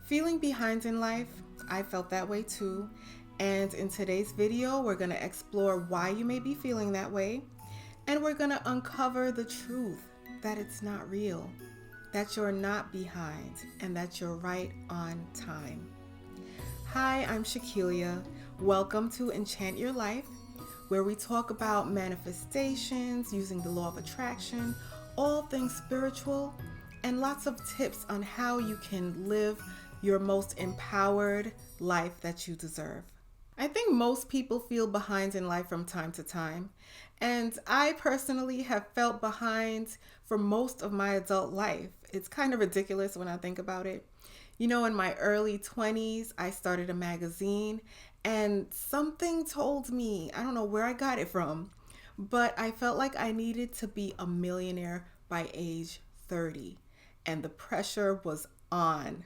Feeling behind in life, I felt that way too. And in today's video, we're going to explore why you may be feeling that way. And we're going to uncover the truth that it's not real, that you're not behind, and that you're right on time. Hi, I'm Shakilia. Welcome to Enchant Your Life, where we talk about manifestations, using the law of attraction, all things spiritual, and lots of tips on how you can live your most empowered life that you deserve. I think most people feel behind in life from time to time, and I personally have felt behind for most of my adult life. It's kind of ridiculous when I think about it. You know, in my early 20s, I started a magazine, and something told me, I don't know where I got it from, but I felt like I needed to be a millionaire by age 30, and the pressure was on.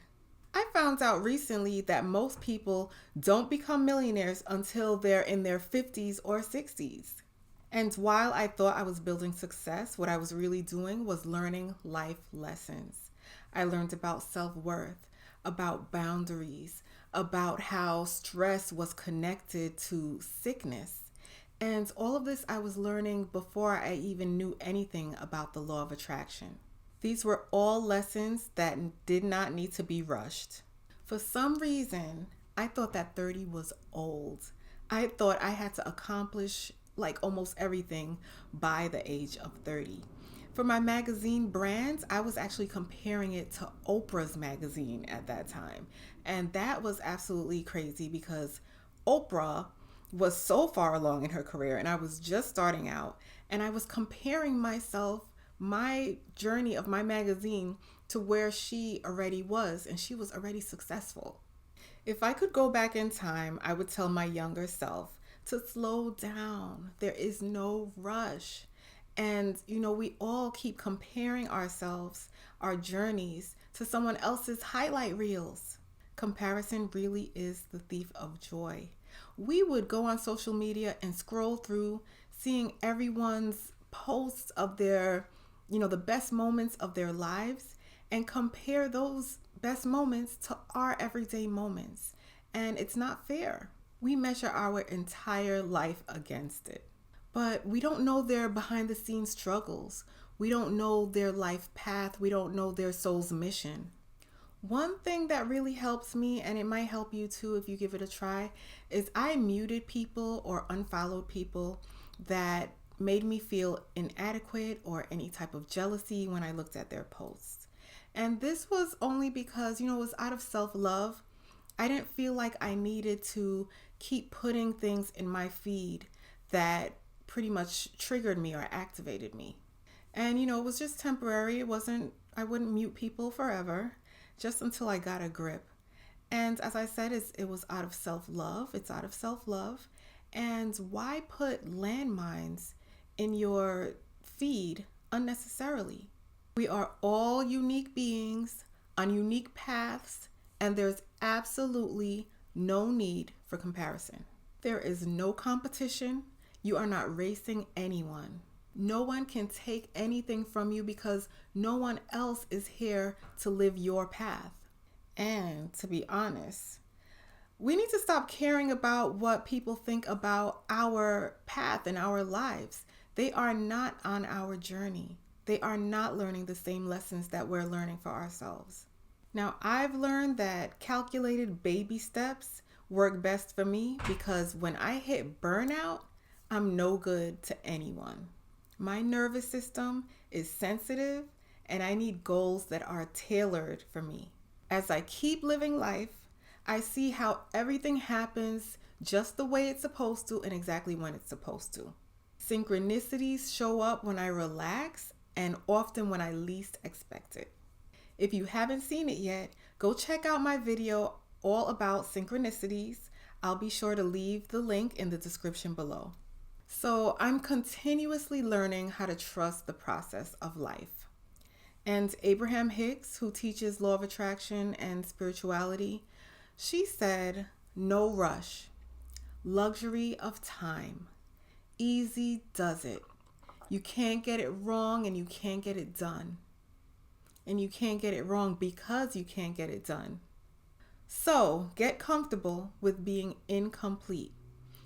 I found out recently that most people don't become millionaires until they're in their 50s or 60s. And while I thought I was building success, what I was really doing was learning life lessons. I learned about self-worth, about boundaries, about how stress was connected to sickness. And all of this I was learning before I even knew anything about the law of attraction. These were all lessons that did not need to be rushed. For some reason, I thought that 30 was old. I thought I had to accomplish like almost everything by the age of 30. For my magazine brand, I was actually comparing it to Oprah's magazine at that time. And that was absolutely crazy because Oprah was so far along in her career and I was just starting out, and I was comparing my journey of my magazine to where she already was, and she was already successful. If I could go back in time, I would tell my younger self to slow down. There is no rush. And, we all keep comparing ourselves, our journeys, to someone else's highlight reels. Comparison really is the thief of joy. We would go on social media and scroll through, seeing everyone's posts of their the best moments of their lives, and compare those best moments to our everyday moments. And it's not fair. We measure our entire life against it. But we don't know their behind the scenes struggles. We don't know their life path. We don't know their soul's mission. One thing that really helps me, and it might help you too if you give it a try, is I muted people or unfollowed people that made me feel inadequate or any type of jealousy when I looked at their posts. And this was only because, it was out of self-love. I didn't feel like I needed to keep putting things in my feed that pretty much triggered me or activated me. And, it was just temporary. I wouldn't mute people forever, just until I got a grip. And as I said, it was out of self-love. It's out of self-love. And why put landmines in your feed unnecessarily? We are all unique beings on unique paths, and there's absolutely no need for comparison. There is no competition. You are not racing anyone. No one can take anything from you because no one else is here to live your path. And to be honest, we need to stop caring about what people think about our path and our lives. They are not on our journey. They are not learning the same lessons that we're learning for ourselves. Now, I've learned that calculated baby steps work best for me because when I hit burnout, I'm no good to anyone. My nervous system is sensitive, and I need goals that are tailored for me. As I keep living life, I see how everything happens just the way it's supposed to and exactly when it's supposed to. Synchronicities show up when I relax and often when I least expect it. If you haven't seen it yet, go check out my video all about synchronicities. I'll be sure to leave the link in the description below. So I'm continuously learning how to trust the process of life. And Abraham Hicks, who teaches law of attraction and spirituality, she said, no rush, luxury of time. Easy does it. You can't get it wrong and you can't get it done. And you can't get it wrong because you can't get it done. So get comfortable with being incomplete.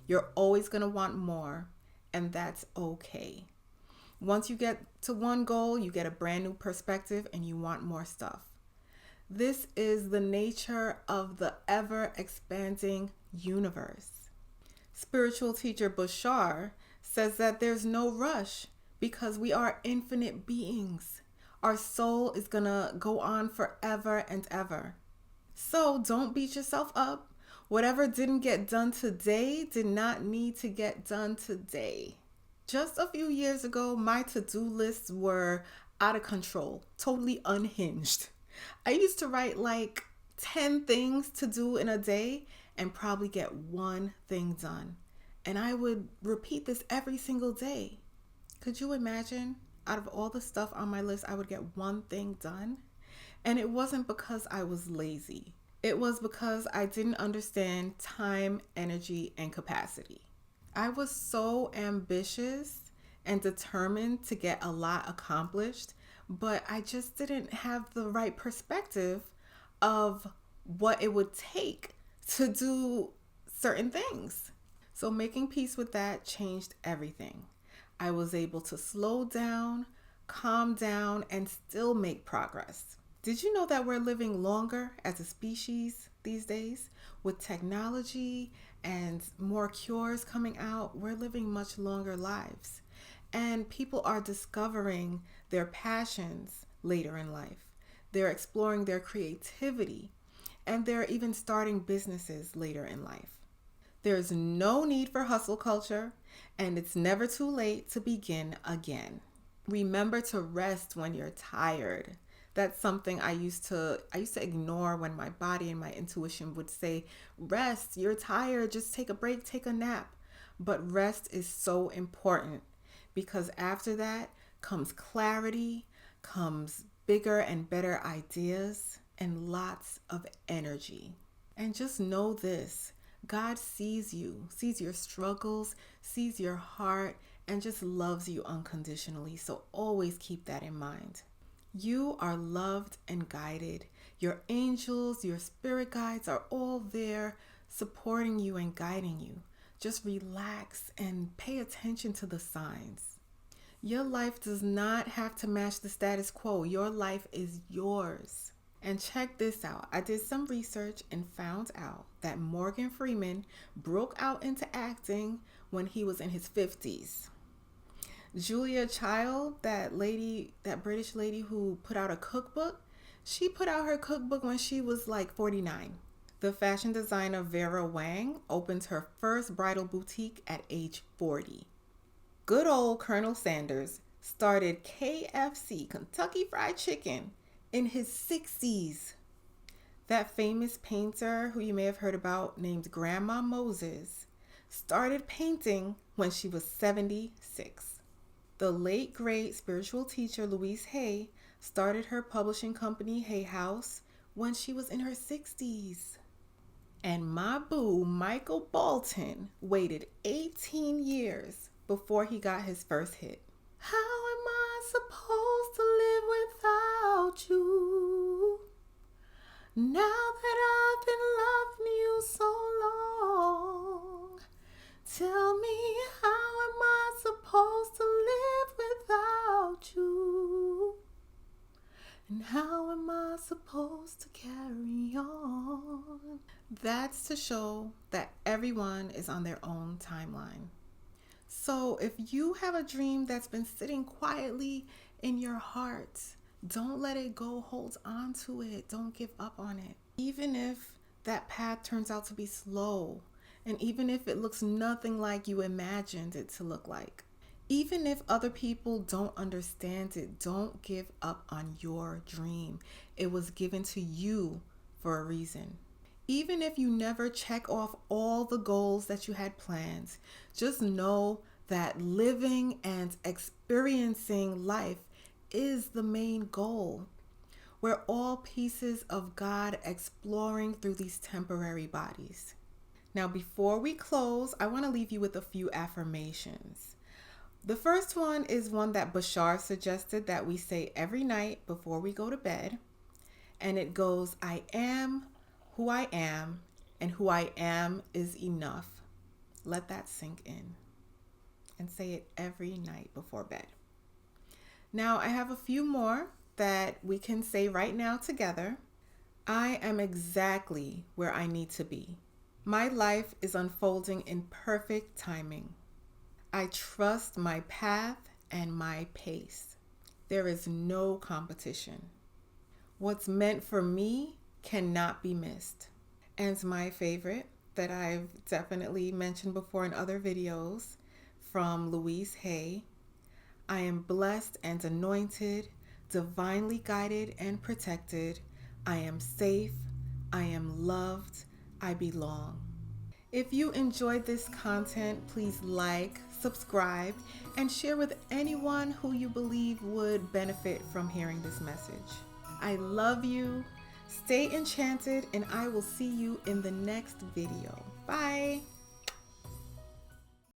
You're always going to want more, and that's okay. Once you get to one goal, you get a brand new perspective and you want more stuff. This is the nature of the ever expanding universe. Spiritual teacher Bashar says that there's no rush because we are infinite beings. Our soul is gonna go on forever and ever. So don't beat yourself up. Whatever didn't get done today did not need to get done today. Just a few years ago, my to-do lists were out of control, totally unhinged. I used to write like 10 things to do in a day and probably get one thing done. And I would repeat this every single day. Could you imagine? Out of all the stuff on my list, I would get one thing done. And it wasn't because I was lazy. It was because I didn't understand time, energy, and capacity. I was so ambitious and determined to get a lot accomplished, but I just didn't have the right perspective of what it would take to do certain things. So making peace with that changed everything. I was able to slow down, calm down, and still make progress. Did you know that we're living longer as a species these days? With technology and more cures coming out, we're living much longer lives. And people are discovering their passions later in life. They're exploring their creativity, and they're even starting businesses later in life. There's no need for hustle culture, and it's never too late to begin again. Remember to rest when you're tired. That's something I used to ignore when my body and my intuition would say, rest, you're tired, just take a break, take a nap. But rest is so important because after that comes clarity, comes bigger and better ideas, and lots of energy. And just know this, God sees you, sees your struggles, sees your heart, and just loves you unconditionally. So always keep that in mind. You are loved and guided. Your angels, your spirit guides are all there supporting you and guiding you. Just relax and pay attention to the signs. Your life does not have to match the status quo. Your life is yours. And check this out. I did some research and found out that Morgan Freeman broke out into acting when he was in his 50s. Julia Child, that British lady who put out a cookbook, she put out her cookbook when she was like 49. The fashion designer Vera Wang opened her first bridal boutique at age 40. Good old Colonel Sanders started KFC, Kentucky Fried Chicken, in his 60s. That famous painter who you may have heard about named Grandma Moses started painting when she was 76. The late great spiritual teacher Louise Hay started her publishing company Hay House when she was in her 60s. And my boo Michael Bolton waited 18 years before he got his first hit. How am I supposed to live without you? Now that I've been loving you so long, tell me, how am I supposed to live without you? And how am I supposed to carry on? That's to show that everyone is on their own timeline. So if you have a dream that's been sitting quietly in your heart, don't let it go. Hold on to it. Don't give up on it. Even if that path turns out to be slow, and even if it looks nothing like you imagined it to look like, even if other people don't understand it, don't give up on your dream. It was given to you for a reason. Even if you never check off all the goals that you had planned, just know that living and experiencing life is the main goal. We're all pieces of God exploring through these temporary bodies. Now, before we close, I want to leave you with a few affirmations. The first one is one that Bashar suggested that we say every night before we go to bed. And it goes, I am who I am, and who I am is enough. Let that sink in and say it every night before bed. Now, I have a few more that we can say right now together. I am exactly where I need to be. My life is unfolding in perfect timing. I trust my path and my pace. There is no competition. What's meant for me cannot be missed. And my favorite that I've definitely mentioned before in other videos from Louise Hay, I am blessed and anointed, divinely guided and protected. I am safe. I am loved. I belong. If you enjoyed this content, please like, subscribe, and share with anyone who you believe would benefit from hearing this message. I love you. Stay enchanted, and I will see you in the next video. Bye.